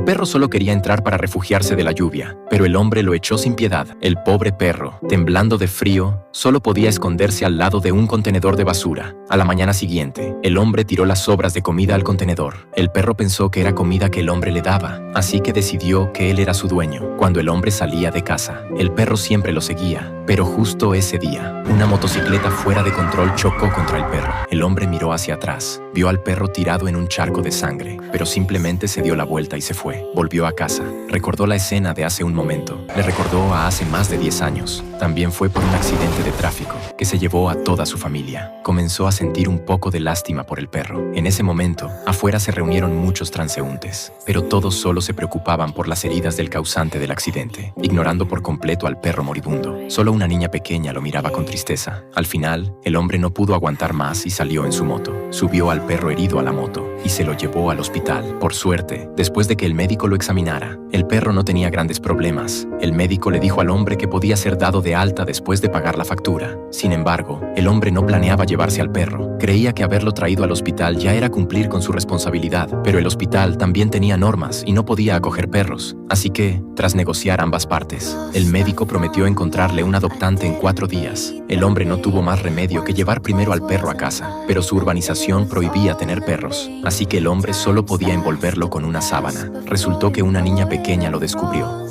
perro solo quería entrar para refugiarse de la lluvia, pero el hombre lo echó sin piedad. El pobre perro, temblando de frío, solo podía esconderse al lado de un contenedor de basura. A la mañana siguiente, el hombre tiró las sobras de comida al contenedor. El perro pensó que era comida que el hombre le daba, así que decidió que él era su dueño. Cuando el hombre salía de casa, el perro siempre lo seguía, pero justo ese día, una motocicleta fuera de control chocó contra el perro. El hombre miró hacia atrás, vio al perro tirado en un charco de sangre, pero simplemente se dio la vuelta y se fue. Volvió a casa, recordó la escena de hace un momento, le recordó a hace más de 10 años. También fue por un accidente de tráfico que se llevó a toda su familia. Comenzó a sentir un poco de lástima por el perro. En ese momento, afuera se reunieron muchos transeúntes, pero todos solo se preocupaban por las heridas del causante del accidente, ignorando por completo al perro moribundo. Solo una niña pequeña lo miraba con tristeza. Al final, el hombre no pudo aguantar más y salió en su moto. Subió al perro herido a la moto y se lo llevó al hospital. Por suerte, después de que el médico lo examinara, el perro no tenía grandes problemas. El médico le dijo al hombre que podía ser dado de alta después de pagar la factura. Sin embargo, el hombre no planeaba llevarse al perro. Creía que haberlo traído al hospital ya era cumplir con su responsabilidad, pero el hospital también tenía normas y no podía acoger perros. Así que, tras negociar ambas partes, el médico prometió encontrarle un adoptante en 4 días. El hombre no tuvo más remedio que llevar primero al perro a casa, pero su urbanización prohibía tener perros, así que el hombre solo podía envolverlo con una sábana. Resultó que una niña pequeña lo descubrió.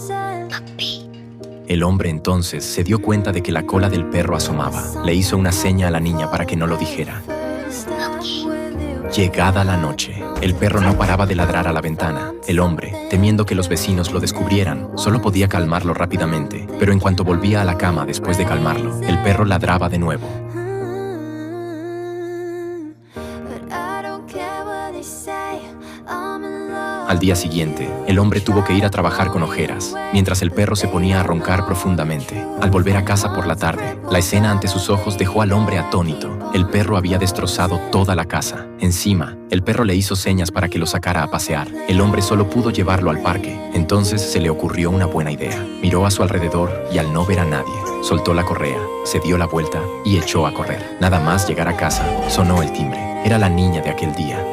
El hombre entonces se dio cuenta de que la cola del perro asomaba. Le hizo una seña a la niña para que no lo dijera. Llegada la noche, el perro no paraba de ladrar a la ventana. El hombre, temiendo que los vecinos lo descubrieran, solo podía calmarlo rápidamente, pero en cuanto volvía a la cama después de calmarlo, el perro ladraba de nuevo. Al día siguiente, el hombre tuvo que ir a trabajar con ojeras, mientras el perro se ponía a roncar profundamente. Al volver a casa por la tarde, la escena ante sus ojos dejó al hombre atónito. El perro había destrozado toda la casa. Encima, el perro le hizo señas para que lo sacara a pasear. El hombre solo pudo llevarlo al parque. Entonces se le ocurrió una buena idea. Miró a su alrededor y al no ver a nadie, soltó la correa, se dio la vuelta y echó a correr. Nada más llegar a casa, sonó el timbre. Era la niña de aquel día.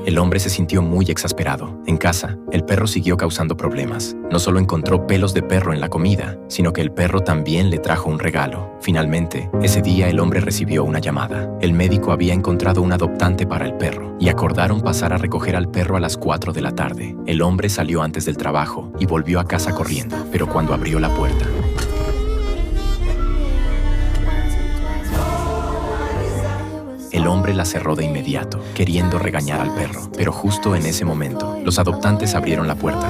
El hombre se sintió muy exasperado. En casa, el perro siguió causando problemas. No solo encontró pelos de perro en la comida, sino que el perro también le trajo un regalo. Finalmente, ese día el hombre recibió una llamada. El médico había encontrado un adoptante para el perro y acordaron pasar a recoger al perro a las 4 de la tarde. El hombre salió antes del trabajo y volvió a casa corriendo, pero cuando abrió la puerta, el hombre la cerró de inmediato, queriendo regañar al perro. Pero justo en ese momento, los adoptantes abrieron la puerta.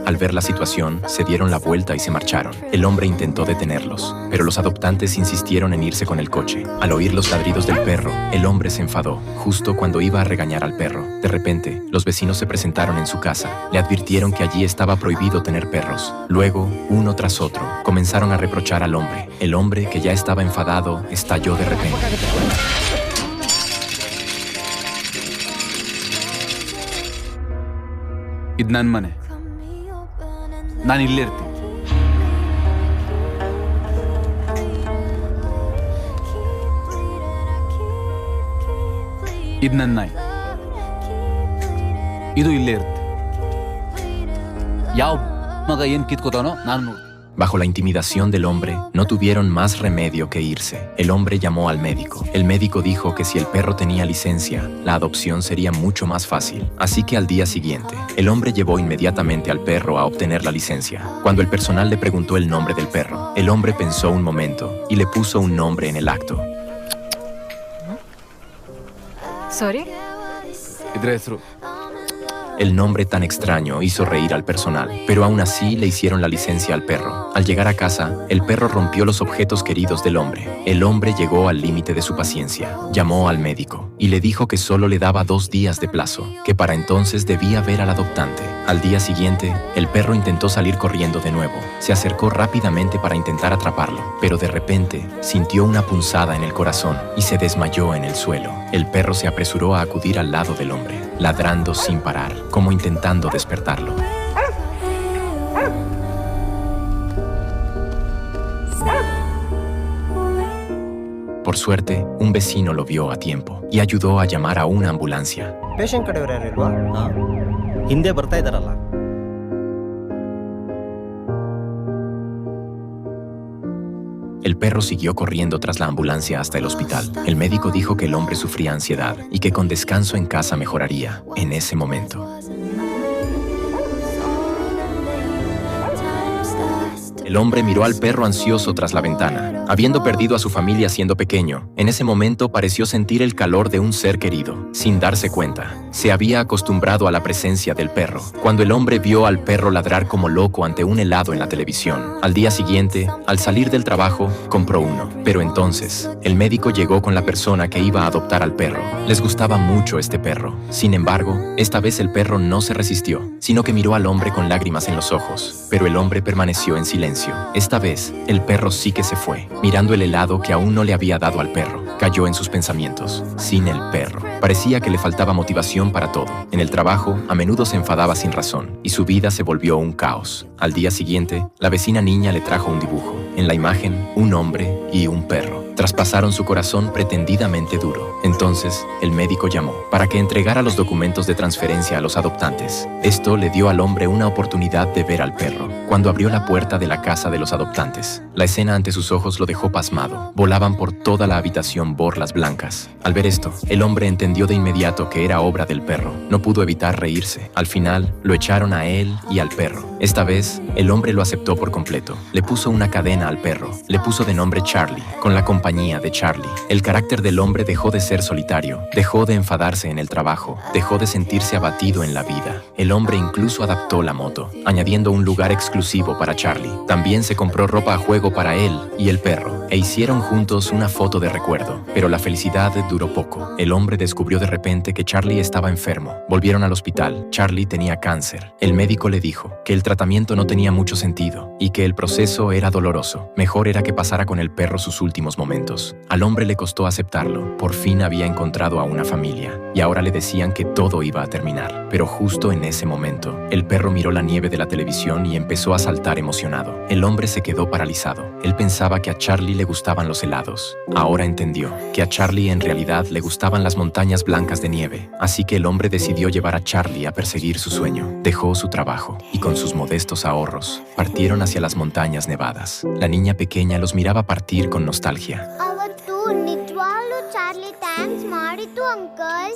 Al ver la situación, se dieron la vuelta y se marcharon. El hombre intentó detenerlos, pero los adoptantes insistieron en irse con el coche. Al oír los ladridos del perro, el hombre se enfadó, justo cuando iba a regañar al perro. De repente, los vecinos se presentaron en su casa. Le advirtieron que allí estaba prohibido tener perros. Luego, uno tras otro, comenzaron a reprochar al hombre. El hombre, que ya estaba enfadado, estalló de repente. ಇದು ನನ್ನ ಮನೆ. ನಾನು ಇಲ್ಲೇ ಇರ್ತೀನಿ. ಇದು ನನ್ನ ನಾಯಿ. ಇದು ಇಲ್ಲೇ ಇರುತ್ತೆ. ಯಾವ ಮಗ ಏನು ಕಿತ್ಕೋತಾನೋ ನಾನು ನೋಡ್ತೀನಿ. Bajo la intimidación del hombre, no tuvieron más remedio que irse. El hombre llamó al médico. El médico dijo que si el perro tenía licencia, la adopción sería mucho más fácil. Así que al día siguiente, el hombre llevó inmediatamente al perro a obtener la licencia. Cuando el personal le preguntó el nombre del perro, el hombre pensó un momento y le puso un nombre en el acto. Sorry? ಇದ್ರ ಹೆಸರು El nombre tan extraño hizo reír al personal, pero aún así le hicieron la licencia al perro. Al llegar a casa, el perro rompió los objetos queridos del hombre. El hombre llegó al límite de su paciencia. Llamó al médico y le dijo que solo le daba 2 días de plazo, que para entonces debía ver al adoptante. Al día siguiente, el perro intentó salir corriendo de nuevo. Se acercó rápidamente para intentar atraparlo, pero de repente sintió una punzada en el corazón y se desmayó en el suelo. El perro se apresuró a acudir al lado del hombre, ladrando sin parar, como intentando despertarlo. Por suerte, un vecino lo vio a tiempo y ayudó a llamar a una ambulancia. Patient ಕಡೆಯವರು ಯಾರಿಲ್ವಾ? ಹಿಂದೆ ಬರ್ತಾ ಇದ್ದಾರಲ್ಲ. El perro siguió corriendo tras la ambulancia hasta el hospital. El médico dijo que el hombre sufría ansiedad y que con descanso en casa mejoraría en ese momento. El hombre miró al perro ansioso tras la ventana. Habiendo perdido a su familia siendo pequeño, en ese momento pareció sentir el calor de un ser querido. Sin darse cuenta, se había acostumbrado a la presencia del perro. Cuando el hombre vio al perro ladrar como loco ante un helado en la televisión, al día siguiente, al salir del trabajo, compró uno. Pero entonces, el médico llegó con la persona que iba a adoptar al perro. Les gustaba mucho este perro. Sin embargo, esta vez el perro no se resistió, sino que miró al hombre con lágrimas en los ojos. Pero el hombre permaneció en silencio. Esta vez, el perro sí que se fue, mirando el helado que aún no le había dado al perro. Cayó en sus pensamientos. Sin el perro. Parecía que le faltaba motivación para todo. En el trabajo, a menudo se enfadaba sin razón, y su vida se volvió un caos. Al día siguiente, la vecina niña le trajo un dibujo. En la imagen, un hombre y un perro traspasaron su corazón pretendidamente duro. Entonces, el médico llamó para que entregara los documentos de transferencia a los adoptantes. Esto le dio al hombre una oportunidad de ver al perro. Cuando abrió la puerta de la casa de los adoptantes, la escena ante sus ojos lo dejó pasmado. Volaban por toda la habitación borlas blancas. Al ver esto, el hombre entendió de inmediato que era obra del perro. No pudo evitar reírse. Al final, lo echaron a él y al perro. Esta vez, el hombre lo aceptó por completo. Le puso una cadena al perro. Le puso de nombre Charlie, con la compañía de Charlie. El carácter del hombre dejó de ser solitario, dejó de enfadarse en el trabajo, dejó de sentirse abatido en la vida. El hombre incluso adaptó la moto, añadiendo un lugar exclusivo para Charlie. También se compró ropa a juego para él y el perro, e hicieron juntos una foto de recuerdo. Pero la felicidad duró poco. El hombre descubrió de repente que Charlie estaba enfermo. Volvieron al hospital. Charlie tenía cáncer. El médico le dijo que el tratamiento no tenía mucho sentido y que el proceso era doloroso. Mejor era que pasara con el perro sus últimos momentos. Al hombre le costó aceptarlo. Por fin había encontrado a una familia y ahora le decían que todo iba a terminar. Pero justo en ese momento, el perro miró la nieve de la televisión y empezó a saltar emocionado. El hombre se quedó paralizado. Él pensaba que a Charlie le gustaban los helados. Ahora entendió que a Charlie en realidad le gustaban las montañas blancas de nieve. Así que el hombre decidió llevar a Charlie a perseguir su sueño. Dejó su trabajo y con sus modestos ahorros partieron hacia las montañas nevadas. La niña pequeña los miraba partir con nostalgia. ಅವತ್ತು ನಿಜವಾಗ್ಲೂ Charlie thanks ಮಾಡಿತು uncle.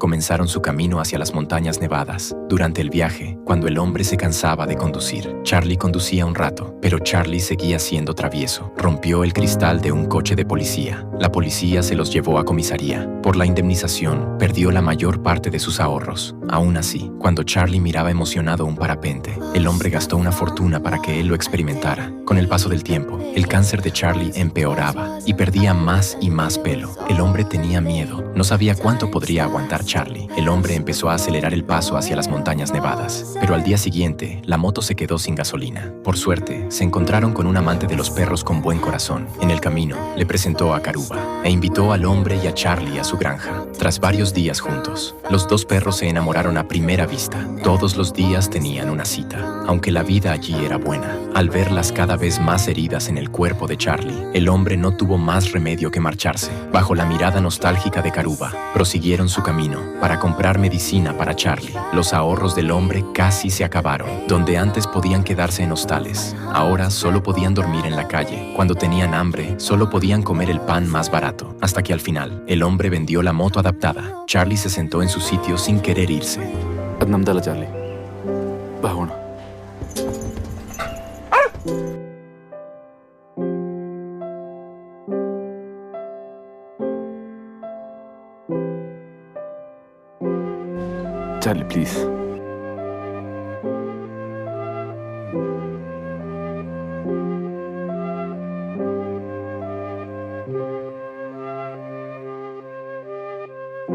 Comenzaron su camino hacia las montañas nevadas. Durante el viaje, cuando el hombre se cansaba de conducir, Charlie conducía un rato, pero Charlie seguía siendo travieso. Rompió el cristal de un coche de policía. La policía se los llevó a comisaría. Por la indemnización, perdió la mayor parte de sus ahorros. Aún así, cuando Charlie miraba emocionado un parapente, el hombre gastó una fortuna para que él lo experimentara. Con el paso del tiempo, el cáncer de Charlie empeoraba y perdía más y más pelo. El hombre tenía miedo. No sabía cuánto podría aguantar Charlie. El hombre empezó a acelerar el paso hacia las montañas nevadas, pero al día siguiente, la moto se quedó sin gasolina. Por suerte, se encontraron con un amante de los perros con buen corazón. En el camino, le presentó a Karuba e invitó al hombre y a Charlie a su granja. Tras varios días juntos, los dos perros se enamoraron a primera vista. Todos los días tenían una cita, aunque la vida allí era buena. Al verlas cada vez más heridas en el cuerpo de Charlie, el hombre no tuvo más remedio que marcharse. Bajo la mirada nostálgica de Karuba, prosiguieron su camino para comprar medicina para Charlie. Los ahorros del hombre casi se acabaron. Donde antes podían quedarse en hostales, ahora solo podían dormir en la calle. Cuando tenían hambre, solo podían comer el pan más barato. Hasta que al final, el hombre vendió la moto adaptada. Charlie se sentó en su sitio sin querer irse. ಅದು ನಮ್ದಲ್ಲ ಚಾರ್ಲಿ, ಬಾ ಹೋಣ. Charlie, please.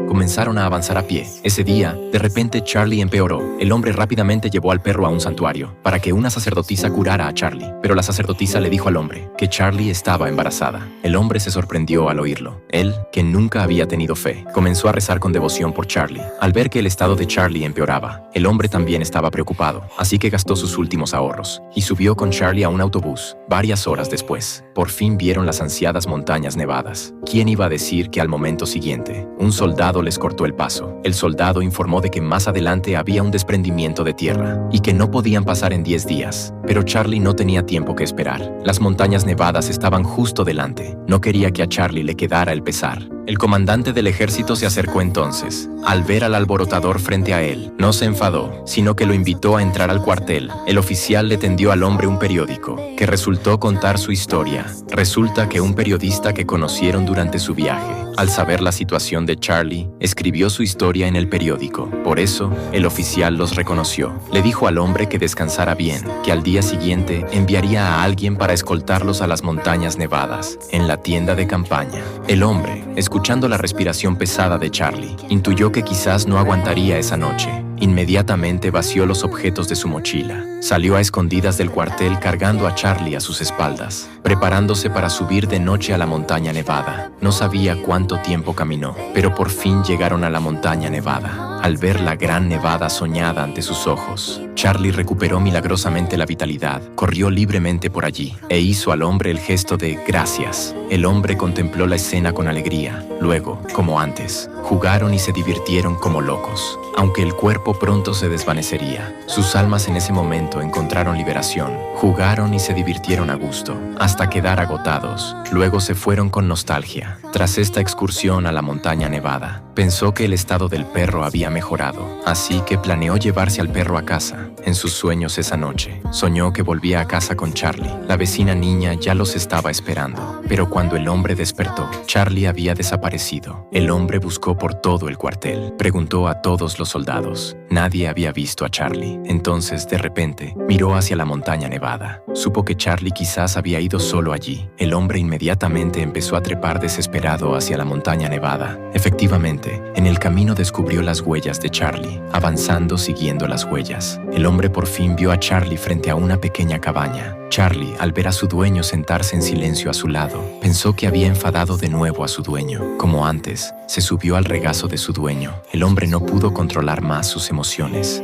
Comenzaron a avanzar a pie. Ese día, de repente, Charlie empeoró. El hombre rápidamente llevó al perro a un santuario para que una sacerdotisa curara a Charlie. Pero la sacerdotisa le dijo al hombre que Charlie estaba embarazada. El hombre se sorprendió al oírlo. Él, que nunca había tenido fe, comenzó a rezar con devoción por Charlie. Al ver que el estado de Charlie empeoraba, el hombre también estaba preocupado, así que gastó sus últimos ahorros y subió con Charlie a un autobús. Varias horas después, por fin vieron las ansiadas montañas nevadas. ¿Quién iba a decir que al momento siguiente, un soldado les cortó el paso? El soldado informó de que más adelante había un desprendimiento de tierra y que no podían pasar en 10 días. Pero Charlie no tenía tiempo que esperar. Las montañas nevadas estaban justo delante. No quería que a Charlie le quedara el pesar. El comandante del ejército se acercó entonces. Al ver al alborotador frente a él, no se enfadó, sino que lo invitó a entrar al cuartel. El oficial le tendió al hombre un periódico, que resultó contar su historia. Resulta que un periodista que conocieron durante su viaje, al saber la situación de Charlie, escribió su historia en el periódico. Por eso, el oficial los reconoció. Le dijo al hombre que descansara bien, que al día siguiente enviaría a alguien para escoltarlos a las montañas nevadas, en la tienda de campaña. El hombre, escuchando la respiración pesada de Charlie, intuyó que quizás no aguantaría esa noche. Inmediatamente vació los objetos de su mochila. Salió a escondidas del cuartel cargando a Charlie a sus espaldas, preparándose para subir de noche a la montaña nevada. No sabía cuánto tiempo caminó, pero por fin llegaron a la montaña nevada. Al ver la gran nevada soñada ante sus ojos, Charlie recuperó milagrosamente la vitalidad, corrió libremente por allí e hizo al hombre el gesto de gracias. El hombre contempló la escena con alegría. Luego, como antes, jugaron y se divirtieron como locos. Aunque el cuerpo pronto se desvanecería, sus almas en ese momento encontraron liberación. Jugaron y se divirtieron a gusto, hasta quedar agotados. Luego se fueron con nostalgia. Tras esta excursión a la montaña nevada, pensó que el estado del perro había mejorado, así que planeó llevarse al perro a casa. En sus sueños esa noche, soñó que volvía a casa con Charlie. La vecina niña ya los estaba esperando, pero cuando el hombre despertó, Charlie había desaparecido. El hombre buscó por todo el cuartel, preguntó a todos los soldados. Nadie había visto a Charlie. Entonces, de repente, miró hacia la montaña nevada. Supo que Charlie quizás había ido solo allí. El hombre inmediatamente empezó a trepar desesperado hacia la montaña nevada. Efectivamente, en el camino descubrió las huellas de Charlie, avanzando siguiendo las huellas. El hombre por fin vio a Charlie frente a una pequeña cabaña. Charlie, al ver a su dueño sentarse en silencio a su lado, pensó que había enfadado de nuevo a su dueño. Como antes, se subió al regazo de su dueño. El hombre no pudo controlar más sus emociones.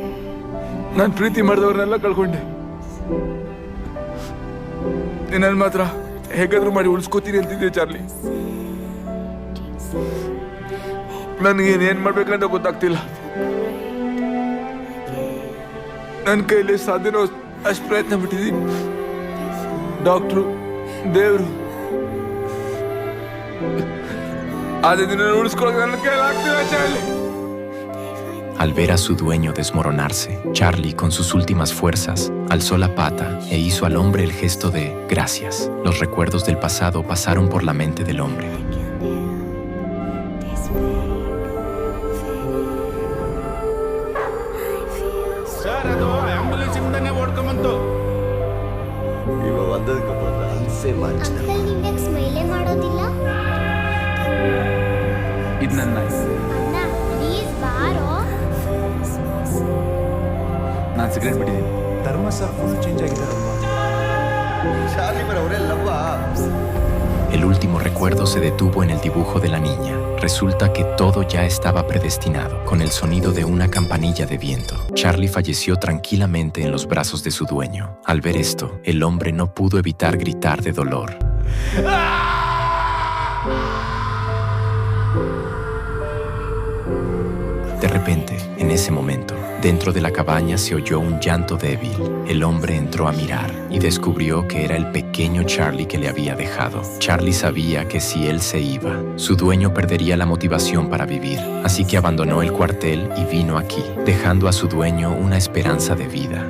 ನಾನು ಪ್ರೀತಿ ಮಾಡಿದವ್ರನ್ನೆಲ್ಲ ಕಳ್ಕೊಂಡೆ. ನಿನ್ನ ಮಾತ್ರ ಹೇಗಾದ್ರೂ ಮಾಡಿ ಉಳಿಸ್ಕೋತೀನಿ ಅಂತಿದ್ದೆ ಚಾರ್ಲಿ. ನನಗೇನೇನು ಮಾಡ್ಬೇಕಂತ ಗೊತ್ತಾಗ್ತಿಲ್ಲ. ನನ್ನ ಕೈಲಿ ಸಾಧ್ಯನೋ ಅಷ್ಟು ಪ್ರಯತ್ನ ಬಿಟ್ಟಿದ್ದೀನಿ. ಡಾಕ್ಟ್ರು, ದೇವರು, ಆದ್ರೆ ನಿನ್ನ ಉಳಿಸ್ಕೊಳ್ಳೋಕೆ ನನ್ನ ಕೈಲಿ ಆಗ್ತಿಲ್ಲ Charlie. Al ver a su dueño desmoronarse, Charlie, con sus últimas fuerzas, alzó la pata e hizo al hombre el gesto de gracias. Los recuerdos del pasado pasaron por la mente del hombre. Uncle ನಿಂಗೆ ಸ್ಮೈಲೇ ಮಾಡೋದಿಲ್ಲ? ಇದು ನನ್ನ ಅಣ್ಣ ಪ್ಲೀಸ್ ಬಾರೋ. ನಾನು ಸಿಗರೇಟ್ ಬಿಟ್ಟಿದ್ದೀನಿ. ಧರ್ಮ ಸರ್ ಫುಲ್ ಚೇಂಜ್ ಆಗಿದ್ದಾರಲ್ವಾ? ಚಾರ್ಲಿ ಬರ ಅವರೆಲ್ಲವ್ವಾ? El último recuerdo se detuvo en el dibujo de la niña. Resulta que todo ya estaba predestinado, con el sonido de una campanilla de viento. Charlie falleció tranquilamente en los brazos de su dueño. Al ver esto, el hombre no pudo evitar gritar de dolor. De repente, en ese momento, dentro de la cabaña se oyó un llanto débil. El hombre entró a mirar y descubrió que era el pequeño Charlie que le había dejado. Charlie sabía que si él se iba, su dueño perdería la motivación para vivir. Así que abandonó el cuartel y vino aquí, dejando a su dueño una esperanza de vida.